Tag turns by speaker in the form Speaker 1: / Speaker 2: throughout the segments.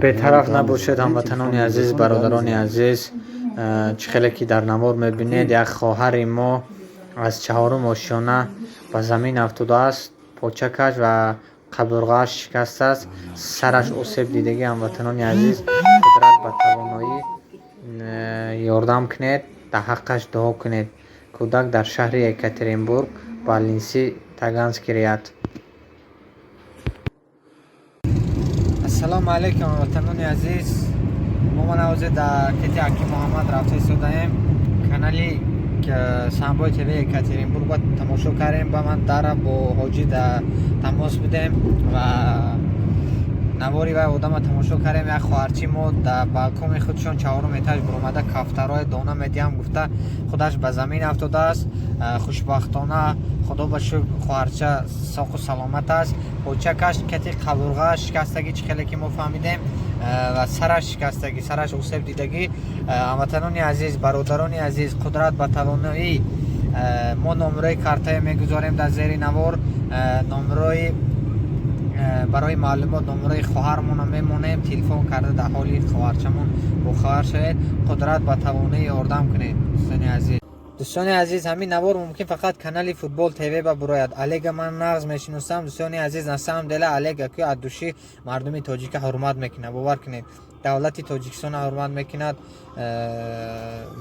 Speaker 1: بهطرف نباشد هموطنان عزیز، برادران عزیز، چخیلی که در نوار میبینید یک خواهر ما از چهارم آشیانه به زمین افتاده است. پاچکش و قبرغه‌اش شکسته است، سرش آسیب دیدگی. هموطنان عزیز قدرت به توانایی یاردم کنید، در حقش دعا کنید. کودک در شهر یکاترینبورگ بالینسی تاگانسکی ریاد. السلام علیکم هموطنان عزیز، ما نوازه در کتی حکیم محمد رفته سودایم کانالی که سامبای تیوی یکاترینبورگ با تماشا کردیم. با من در با حاجی در تماس بودیم و نواری و آدم تماشا کردیم. یک خواهرچی ما در بالکن خودشون چهارم اتاج برآمده کفترهای دانه میدیم گفته خودش به زمین افتاده است. خوشبختانه خدا به شکر خواهرچه ساق و سلامت است. پوچکش کتی قبرغه‌اش شکستگی خیلی که ما فهمیدیم و سرش شکستگی، سرش آسیب دیدگی. هموطنان عزیز، برادران عزیز، قدرت به توانایی ما نمره کارتای میگذاریم در زیر نوار. نمره برای معلومات نمره خواهرمون میمونیم، تلفن کرده در حالی خواهرچمون با خواهر شد. قدرت به توانایی یاردم کنید دوستان عزیز. دوستان عزیز، همین نوار ممکن فقط کانال فوتبال تیوی با براید. علیگ من نغز میشناسم دوستان عزیز، نسام دل علیگ که ادوشی مردمی تاجیک حرمت میکنه. باور کنید دولت تاجیکستان حرمت میکند،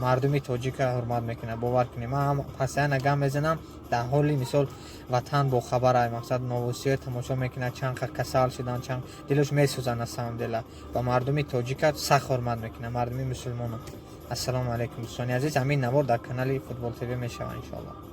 Speaker 1: مردمی تاجیک حرمت میکنه. باور کنید من هم پس نگم میزنم در حالی مثال وطن با خبر ای مقصد نووسی تماشا میکنه، چند کسال شدن، چند دلش میسوزن نسام دل و مردمی تاجیک سخت حرمت میکنه، مردمی مسلمان. السلام علیکم دوستان عزیز، همین نوار در کانال فوتبال تیوی میشود ان شاء الله.